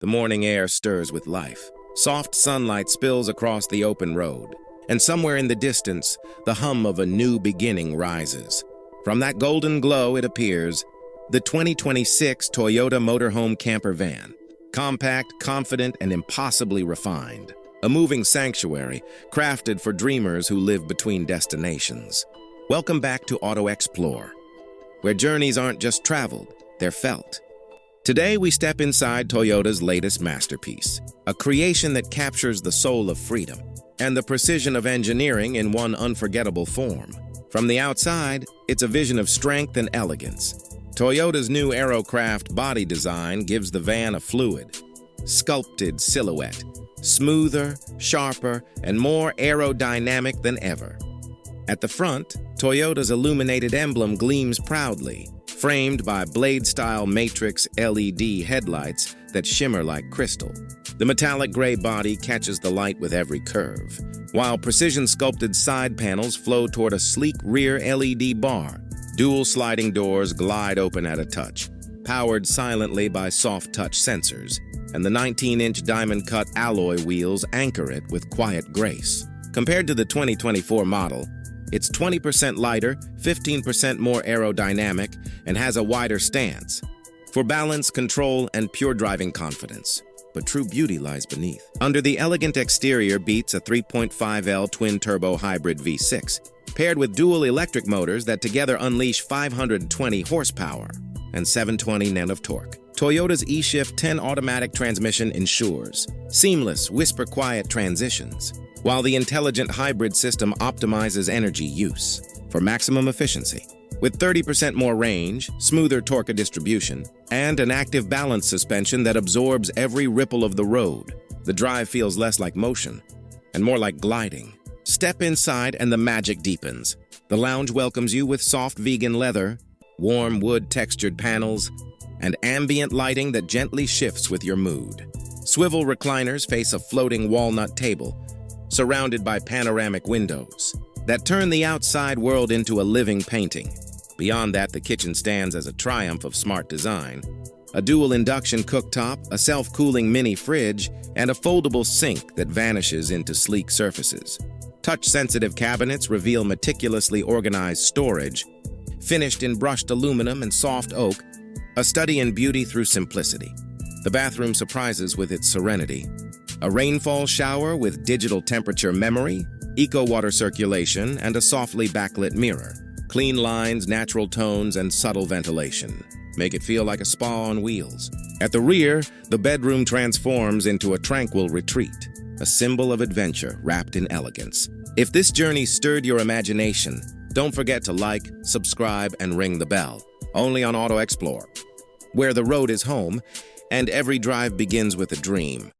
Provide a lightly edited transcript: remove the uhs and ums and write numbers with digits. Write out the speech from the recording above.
The morning air stirs with life. Soft sunlight spills across the open road, and somewhere in the distance, the hum of a new beginning rises. From that golden glow, it appears, the 2026 Toyota Motorhome Camper Van. Compact, confident, and impossibly refined. A moving sanctuary, crafted for dreamers who live between destinations. Welcome back to Auto Explore, where journeys aren't just traveled, they're felt. Today, we step inside Toyota's latest masterpiece, a creation that captures the soul of freedom and the precision of engineering in one unforgettable form. From the outside, it's a vision of strength and elegance. Toyota's new Aerocraft body design gives the van a fluid, sculpted silhouette, smoother, sharper, and more aerodynamic than ever. At the front, Toyota's illuminated emblem gleams proudly, framed by blade-style matrix LED headlights that shimmer like crystal. The metallic gray body catches the light with every curve, while precision-sculpted side panels flow toward a sleek rear LED bar. Dual sliding doors glide open at a touch, powered silently by soft-touch sensors, and the 19-inch diamond-cut alloy wheels anchor it with quiet grace. Compared to the 2024 model, it's 20% lighter, 15% more aerodynamic, and has a wider stance for balance, control, and pure driving confidence. But true beauty lies beneath. Under the elegant exterior beats a 3.5L twin-turbo hybrid V6, paired with dual electric motors that together unleash 520 horsepower and 720 Nm of torque. Toyota's eShift 10 automatic transmission ensures seamless, whisper-quiet transitions, while the intelligent hybrid system optimizes energy use for maximum efficiency. With 30% more range, smoother torque distribution, and an active balance suspension that absorbs every ripple of the road, the drive feels less like motion and more like gliding. Step inside and the magic deepens. The lounge welcomes you with soft vegan leather, warm wood-textured panels, and ambient lighting that gently shifts with your mood. Swivel recliners face a floating walnut table, surrounded by panoramic windows that turn the outside world into a living painting. Beyond that, the kitchen stands as a triumph of smart design. A dual induction cooktop, a self-cooling mini fridge, and a foldable sink that vanishes into sleek surfaces. Touch-sensitive cabinets reveal meticulously organized storage, finished in brushed aluminum and soft oak, a study in beauty through simplicity. The bathroom surprises with its serenity. A rainfall shower with digital temperature memory, eco-water circulation, and a softly backlit mirror. Clean lines, natural tones, and subtle ventilation make it feel like a spa on wheels. At the rear, the bedroom transforms into a tranquil retreat, a symbol of adventure wrapped in elegance. If this journey stirred your imagination, don't forget to like, subscribe, and ring the bell. Only on Auto Explore, where the road is home and every drive begins with a dream.